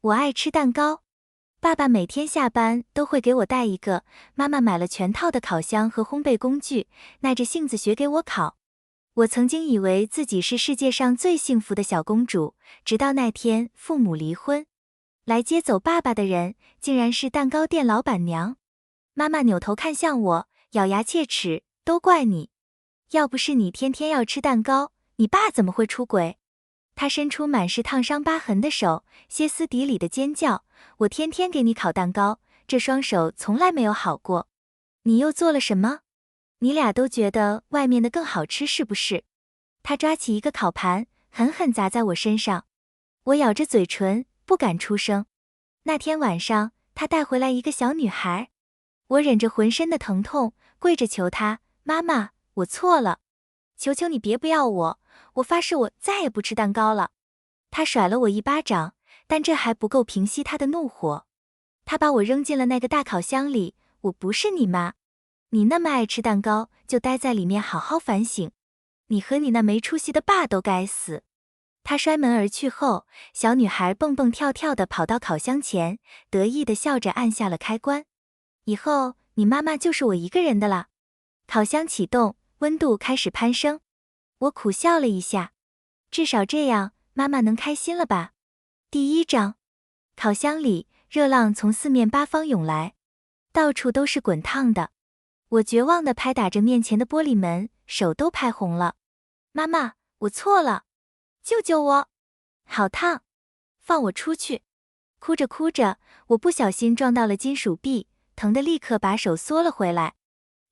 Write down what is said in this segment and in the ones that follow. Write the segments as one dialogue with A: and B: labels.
A: 我爱吃蛋糕。爸爸每天下班都会给我带一个，妈妈买了全套的烤箱和烘焙工具，耐着性子学给我烤。我曾经以为自己是世界上最幸福的小公主，直到那天父母离婚，来接走爸爸的人竟然是蛋糕店老板娘。妈妈扭头看向我，咬牙切齿，都怪你，要不是你天天要吃蛋糕，你爸怎么会出轨？她伸出满是烫伤疤痕的手，歇斯底里的尖叫，我天天给你烤蛋糕，这双手从来没有好过。你又做了什么？你俩都觉得外面的更好吃是不是？她抓起一个烤盘，狠狠砸在我身上。我咬着嘴唇，不敢出声。那天晚上，她带回来一个小女孩，我忍着浑身的疼痛，跪着求她，妈妈，我错了，求求你别不要我，我发誓我再也不吃蛋糕了。她甩了我一巴掌，但这还不够平息她的怒火。她把我扔进了那个大烤箱里，我不是你妈。你那么爱吃蛋糕，就待在里面好好反省。你和你那没出息的爸都该死。她摔门而去后，小女孩蹦蹦跳跳地跑到烤箱前，得意地笑着按下了开关。以后你妈妈就是我一个人的了。烤箱启动，温度开始攀升。我苦笑了一下，至少这样妈妈能开心了吧。第一章，烤箱里热浪从四面八方涌来，到处都是滚烫的。我绝望地拍打着面前的玻璃门，手都拍红了。妈妈，我错了，救救我！好烫，放我出去！哭着哭着，我不小心撞到了金属壁，疼得立刻把手缩了回来。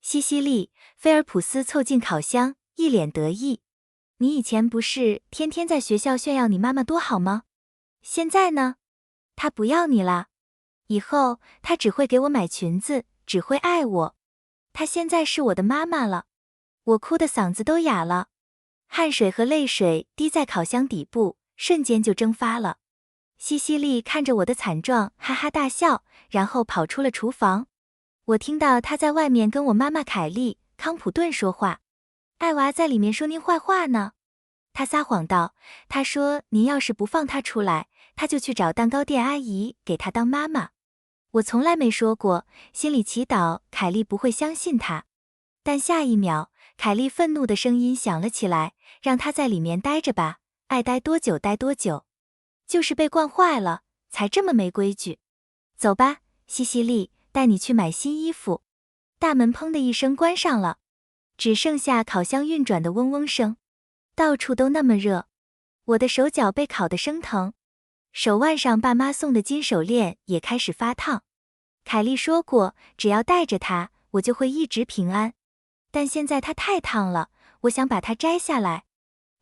A: 西西莉·菲尔普斯凑近烤箱，一脸得意。你以前不是天天在学校炫耀你妈妈多好吗？现在呢？她不要你了。以后她只会给我买裙子，只会爱我。她现在是我的妈妈了。我哭得嗓子都哑了，汗水和泪水滴在烤箱底部，瞬间就蒸发了。西西莉看着我的惨状，哈哈大笑，然后跑出了厨房。我听到她在外面跟我妈妈凯莉·康普顿说话。艾娃在里面说您坏话呢。她撒谎道，她说您要是不放她出来，她就去找蛋糕店阿姨给她当妈妈。我从来没说过，心里祈祷凯莉不会相信她。但下一秒，凯莉愤怒的声音响了起来，让她在里面待着吧，爱待多久待多久。就是被惯坏了，才这么没规矩。走吧，西西莉，带你去买新衣服。大门砰的一声关上了，只剩下烤箱运转的嗡嗡声。到处都那么热，我的手脚被烤得生疼，手腕上爸妈送的金手链也开始发烫。凯莉说过，只要带着它，我就会一直平安。但现在它太烫了，我想把它摘下来。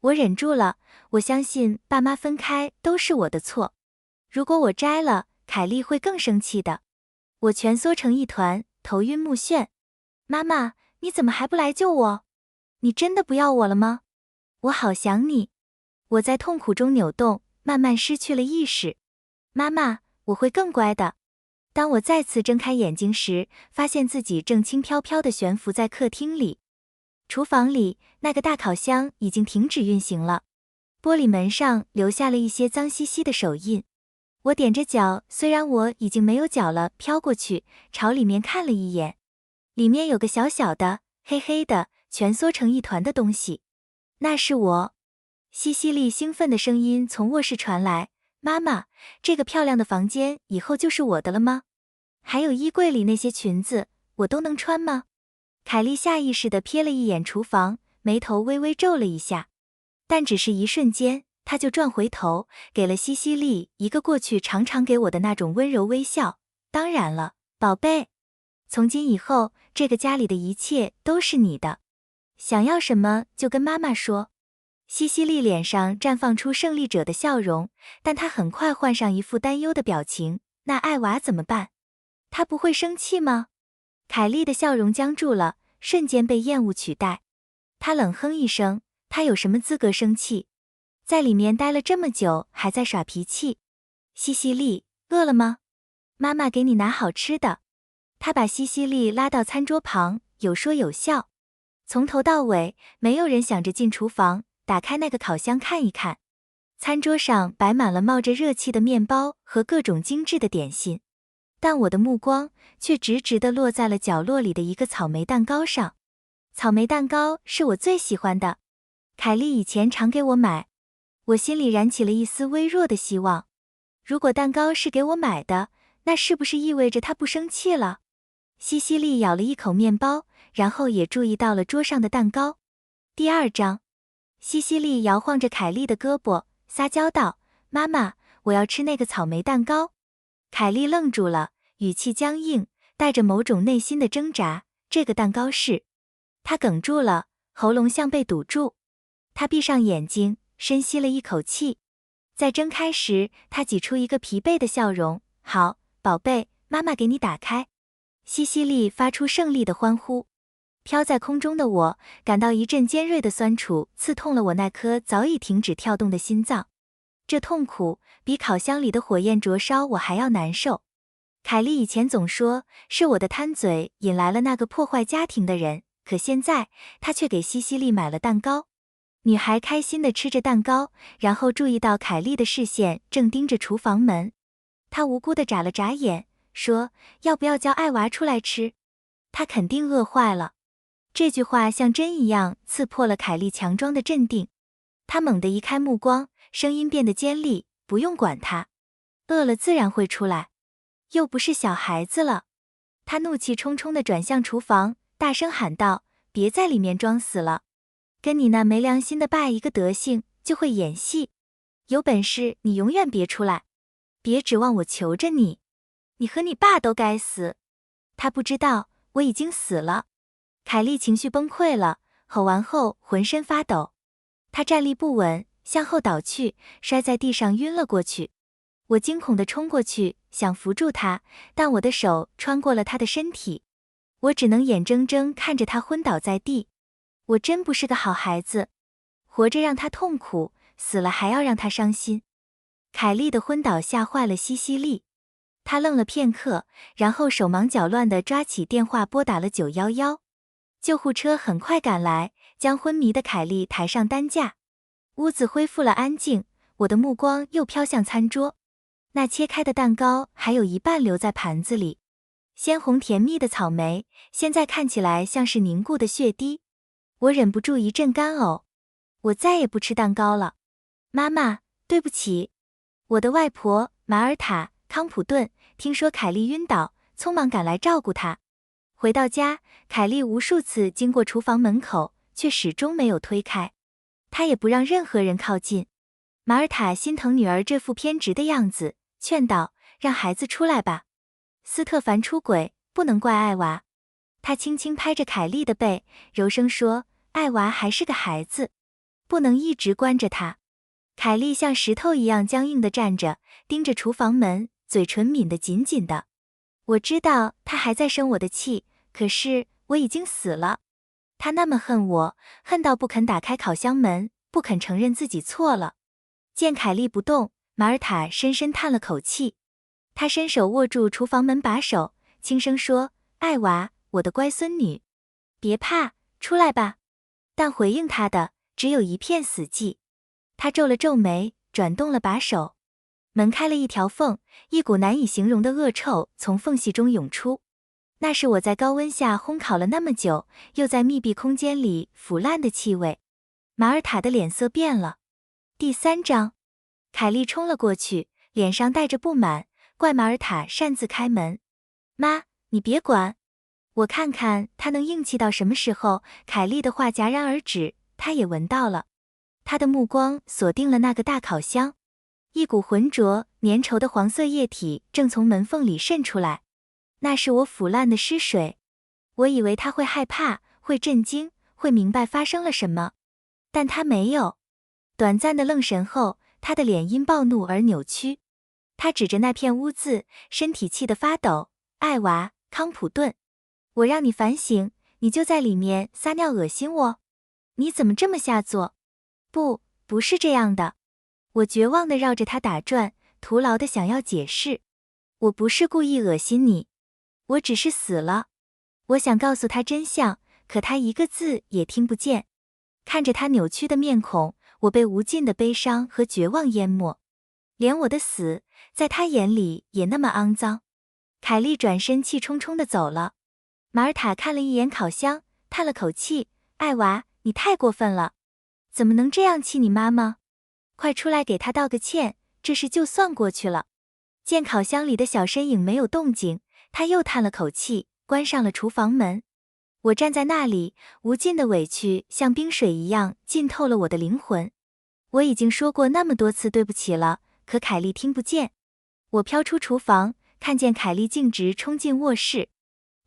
A: 我忍住了，我相信爸妈分开都是我的错。如果我摘了，凯莉会更生气的。我蜷缩成一团，头晕目眩。妈妈，你怎么还不来救我？你真的不要我了吗？我好想你。我在痛苦中扭动，慢慢失去了意识。妈妈，我会更乖的。当我再次睁开眼睛时，发现自己正轻飘飘地悬浮在客厅里。厨房里，那个大烤箱已经停止运行了，玻璃门上留下了一些脏兮兮的手印。我踮着脚，虽然我已经没有脚了，飘过去，朝里面看了一眼。里面有个小小的、黑黑的、蜷缩成一团的东西。那是我。西西莉兴奋的声音从卧室传来，妈妈，这个漂亮的房间以后就是我的了吗？还有衣柜里那些裙子，我都能穿吗？凯莉下意识地瞥了一眼厨房，眉头微微皱了一下，但只是一瞬间，她就转回头，给了西西莉一个过去常常给我的那种温柔微笑。当然了，宝贝，从今以后，这个家里的一切都是你的，想要什么就跟妈妈说。西西莉脸上绽放出胜利者的笑容，但她很快换上一副担忧的表情。那艾娃怎么办？她不会生气吗？凯莉的笑容僵住了，瞬间被厌恶取代。她冷哼一声，她有什么资格生气？在里面待了这么久，还在耍脾气。西西莉，饿了吗？妈妈给你拿好吃的。她把西西莉拉到餐桌旁，有说有笑。从头到尾，没有人想着进厨房，打开那个烤箱看一看。餐桌上摆满了冒着热气的面包和各种精致的点心，但我的目光却直直地落在了角落里的一个草莓蛋糕上。草莓蛋糕是我最喜欢的，凯莉以前常给我买。我心里燃起了一丝微弱的希望。如果蛋糕是给我买的，那是不是意味着她不生气了？西西莉咬了一口面包，然后也注意到了桌上的蛋糕。第2章，西西莉摇晃着凯莉的胳膊，撒娇道：“妈妈，我要吃那个草莓蛋糕。”凯莉愣住了，语气僵硬，带着某种内心的挣扎。这个蛋糕是……她哽住了，喉咙像被堵住。她闭上眼睛，深吸了一口气。在睁开时，她挤出一个疲惫的笑容。好，宝贝，妈妈给你打开。西西莉发出胜利的欢呼。飘在空中的我，感到一阵尖锐的酸楚刺痛了我那颗早已停止跳动的心脏。这痛苦比烤箱里的火焰灼烧我还要难受。凯莉以前总说是我的贪嘴引来了那个破坏家庭的人，可现在她却给西西莉买了蛋糕。女孩开心地吃着蛋糕，然后注意到凯莉的视线正盯着厨房门。她无辜地眨了眨眼，说：“要不要叫爱娃出来吃？她肯定饿坏了。”这句话像针一样刺破了凯莉强装的镇定。她猛地移开目光，声音变得尖利：“不用管她，饿了自然会出来，又不是小孩子了。”她怒气冲冲地转向厨房，大声喊道：“别在里面装死了！跟你那没良心的爸一个德行，就会演戏。有本事你永远别出来，别指望我求着你，你和你爸都该死。”他不知道我已经死了。凯莉情绪崩溃了，吼完后浑身发抖。她站立不稳，向后倒去，摔在地上晕了过去。我惊恐地冲过去，想扶住她，但我的手穿过了她的身体。我只能眼睁睁看着她昏倒在地。我真不是个好孩子，活着让她痛苦，死了还要让她伤心。凯莉的昏倒吓坏了西西莉，她愣了片刻，然后手忙脚乱地抓起电话拨打了911。救护车很快赶来，将昏迷的凯莉抬上担架。屋子恢复了安静，我的目光又飘向餐桌。那切开的蛋糕还有一半留在盘子里，鲜红甜蜜的草莓现在看起来像是凝固的血滴。我忍不住一阵干呕。我再也不吃蛋糕了。妈妈，对不起。我的外婆马尔塔·康普顿听说凯莉晕倒，匆忙赶来照顾她。回到家，凯莉无数次经过厨房门口，却始终没有推开。她也不让任何人靠近。马尔塔心疼女儿这副偏执的样子，劝道：“让孩子出来吧。斯特凡出轨，不能怪艾娃。”她轻轻拍着凯莉的背，柔声说：“艾娃还是个孩子，不能一直关着她。”凯莉像石头一样僵硬地站着，盯着厨房门，嘴唇抿得紧紧的。我知道她还在生我的气，可是我已经死了。她那么恨我，恨到不肯打开烤箱门，不肯承认自己错了。见凯莉不动，马尔塔深深叹了口气。她伸手握住厨房门把手，轻声说：“艾娃，我的乖孙女，别怕，出来吧。”但回应她的只有一片死寂。她皱了皱眉，转动了把手。门开了一条缝，一股难以形容的恶臭从缝隙中涌出。那是我在高温下烘烤了那么久，又在密闭空间里腐烂的气味。马尔塔的脸色变了。第3章，凯莉冲了过去，脸上带着不满，怪马尔塔擅自开门。妈，你别管。我看看她能硬气到什么时候。凯莉的话戛然而止，她也闻到了。她的目光锁定了那个大烤箱。一股浑浊粘稠的黄色液体正从门缝里渗出来，那是我腐烂的尸水。我以为他会害怕，会震惊，会明白发生了什么，但他没有。短暂的愣神后，他的脸因暴怒而扭曲。他指着那片污渍，身体气得发抖：“艾娃，康普顿，我让你反省，你就在里面撒尿恶心我？你怎么这么下作？不是这样的。”我绝望地绕着他打转，徒劳地想要解释。我不是故意恶心你，我只是死了。我想告诉他真相，可他一个字也听不见。看着他扭曲的面孔，我被无尽的悲伤和绝望淹没，连我的死，在他眼里也那么肮脏。凯莉转身气冲冲地走了。马尔塔看了一眼烤箱，叹了口气：“艾娃，你太过分了，怎么能这样气你妈妈？快出来给她道个歉，这事就算过去了。”见烤箱里的小身影没有动静，他又叹了口气，关上了厨房门。我站在那里，无尽的委屈像冰水一样浸透了我的灵魂。我已经说过那么多次对不起了，可凯莉听不见。我飘出厨房，看见凯莉径直冲进卧室。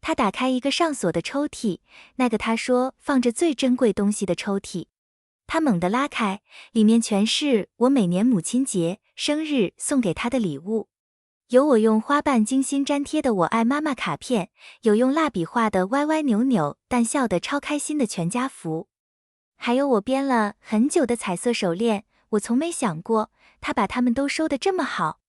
A: 她打开一个上锁的抽屉，那个她说放着最珍贵东西的抽屉。她猛地拉开，里面全是我每年母亲节、生日送给她的礼物。有我用花瓣精心粘贴的"我爱妈妈"卡片，有用蜡笔画的歪歪扭扭但笑得超开心的全家福，还有我编了很久的彩色手链。我从没想过她把它们都收得这么好，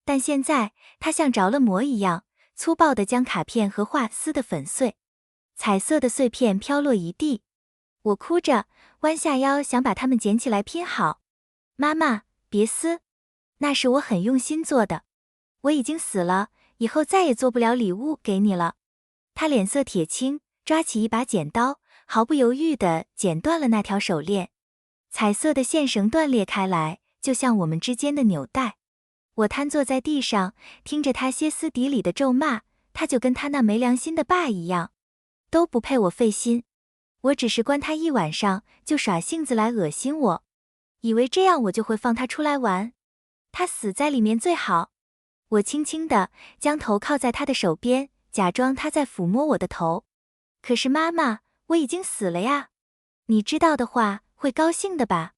A: 但现在她像着了魔一样，粗暴地将卡片和画撕得粉碎，彩色的碎片飘落一地。我哭着弯下腰想把它们捡起来拼好。妈妈，别撕，那是我很用心做的。我已经死了，以后再也做不了礼物给你了。他脸色铁青，抓起一把剪刀，毫不犹豫地剪断了那条手链。彩色的线绳断裂开来，就像我们之间的纽带。我瘫坐在地上，听着他歇斯底里的咒骂，他就跟他那没良心的爸一样，都不配我费心。我只是关他一晚上，就耍性子来恶心我，以为这样我就会放他出来玩。他死在里面最好。我轻轻地将头靠在他的手边，假装他在抚摸我的头。可是妈妈，我已经死了呀，你知道的话会高兴的吧？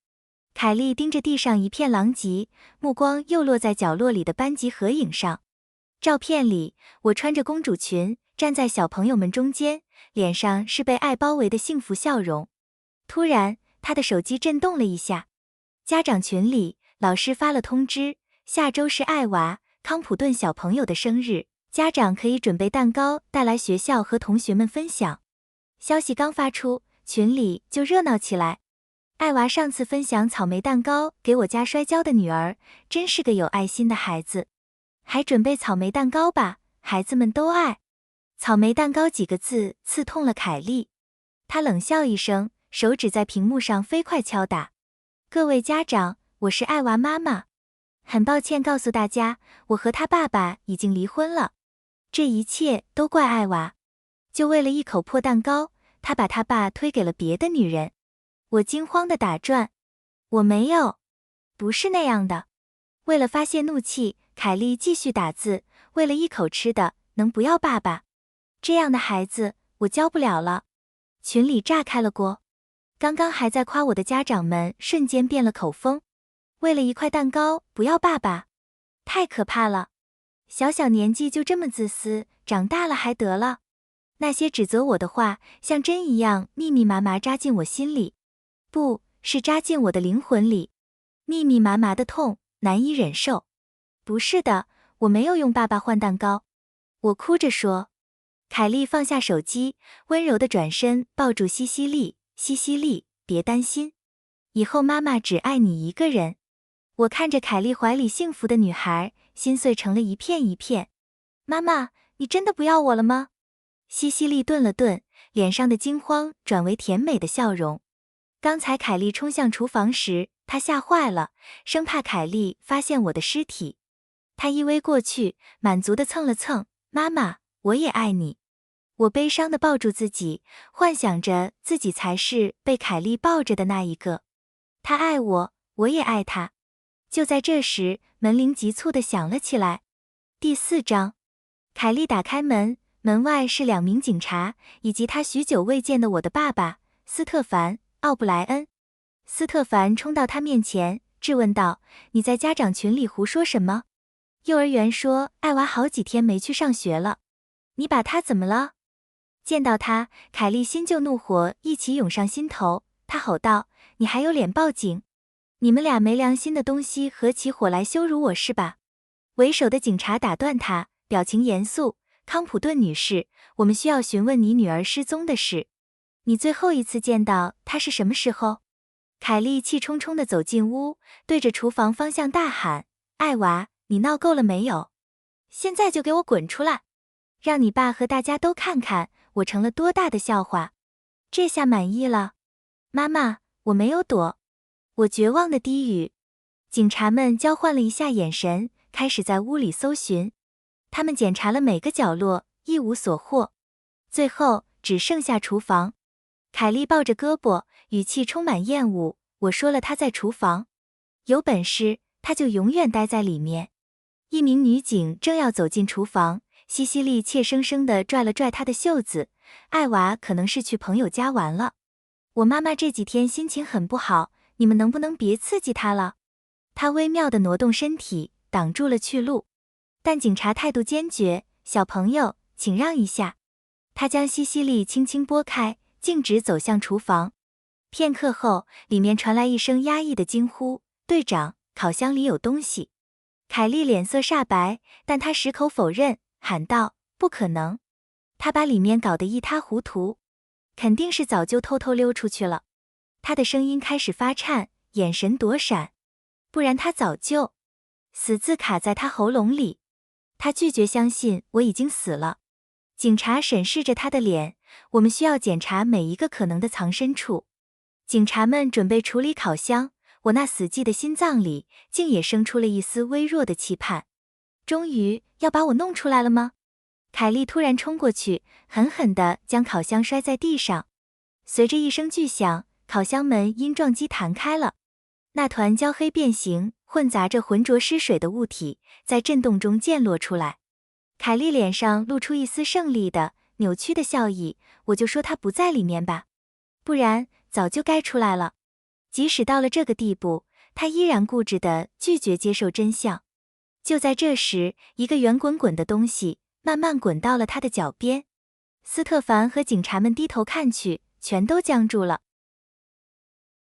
A: 凯莉盯着地上一片狼藉，目光又落在角落里的班级合影上。照片里，我穿着公主裙，站在小朋友们中间，脸上是被爱包围的幸福笑容。突然，他的手机震动了一下。家长群里，老师发了通知，下周是艾娃、康普顿小朋友的生日，家长可以准备蛋糕带来学校和同学们分享。消息刚发出，群里就热闹起来。艾娃上次分享草莓蛋糕给我家摔跤的女儿，真是个有爱心的孩子。还准备草莓蛋糕吧，孩子们都爱。草莓蛋糕几个字刺痛了凯莉，她冷笑一声，手指在屏幕上飞快敲打。各位家长，我是艾娃妈妈。很抱歉告诉大家，我和他爸爸已经离婚了。这一切都怪艾娃，就为了一口破蛋糕，他把他爸推给了别的女人。我惊慌地打转，我没有，不是那样的。为了发泄怒气，凯莉继续打字，为了一口吃的，能不要爸爸？这样的孩子，我教不了了。群里炸开了锅，刚刚还在夸我的家长们瞬间变了口风。为了一块蛋糕不要爸爸，太可怕了！小小年纪就这么自私，长大了还得了？那些指责我的话，像针一样密密麻麻扎进我心里，不是扎进我的灵魂里，密密麻麻的痛，难以忍受。不是的，我没有用爸爸换蛋糕。我哭着说。凯莉放下手机，温柔地转身抱住西西莉，西西莉，别担心，以后妈妈只爱你一个人。我看着凯莉怀里幸福的女孩，心碎成了一片一片。妈妈，你真的不要我了吗？西西莉顿了顿，脸上的惊慌转为甜美的笑容。刚才凯莉冲向厨房时，她吓坏了，生怕凯莉发现我的尸体。她依偎过去，满足地蹭了蹭，妈妈，我也爱你。我悲伤地抱住自己，幻想着自己才是被凯莉抱着的那一个。她爱我，我也爱她。就在这时，门铃急促地响了起来。第4章，凯莉打开门，门外是2名警察，以及他许久未见的我的爸爸，斯特凡·奥布莱恩。斯特凡冲到他面前，质问道：“你在家长群里胡说什么？幼儿园说艾娃好几天没去上学了，你把她怎么了？”见到他，凯莉新旧怒火一起涌上心头，她吼道：“你还有脸报警？你们俩没良心的东西合起伙来羞辱我是吧？”为首的警察打断他，表情严肃：“康普顿女士，我们需要询问你女儿失踪的事。你最后一次见到她是什么时候？”凯莉气冲冲地走进屋，对着厨房方向大喊：艾娃，你闹够了没有？现在就给我滚出来！让你爸和大家都看看我成了多大的笑话。这下满意了？妈妈，我没有躲。我绝望地低语。警察们交换了一下眼神，开始在屋里搜寻。他们检查了每个角落，一无所获。最后只剩下厨房。凯莉抱着胳膊，语气充满厌恶。我说了，她在厨房，有本事她就永远待在里面。一名女警正要走进厨房，西西莉怯生生地拽了拽她的袖子。艾娃可能是去朋友家玩了。我妈妈这几天心情很不好，你们能不能别刺激她了？她微妙地挪动身体，挡住了去路。但警察态度坚决，小朋友，请让一下。他将西西莉轻轻拨开，径直走向厨房。片刻后，里面传来一声压抑的惊呼：队长，烤箱里有东西。凯莉脸色煞白，但她矢口否认，喊道：不可能。她把里面搞得一塌糊涂，肯定是早就偷偷溜出去了。她的声音开始发颤，眼神躲闪，不然她早就……死字卡在她喉咙里。她拒绝相信我已经死了。警察审视着她的脸，我们需要检查每一个可能的藏身处。警察们准备处理烤箱，我那死寂的心脏里竟也生出了一丝微弱的期盼。终于要把我弄出来了吗？凯莉突然冲过去，狠狠地将烤箱摔在地上。随着一声巨响，烤箱门因撞击弹开了。那团焦黑变形、混杂着浑浊湿水的物体在震动中溅落出来。凯莉脸上露出一丝胜利的、扭曲的笑意，我就说她不在里面吧，不然早就该出来了。即使到了这个地步，她依然固执地拒绝接受真相。就在这时，一个圆滚滚的东西慢慢滚到了她的脚边。斯特凡和警察们低头看去，全都僵住了。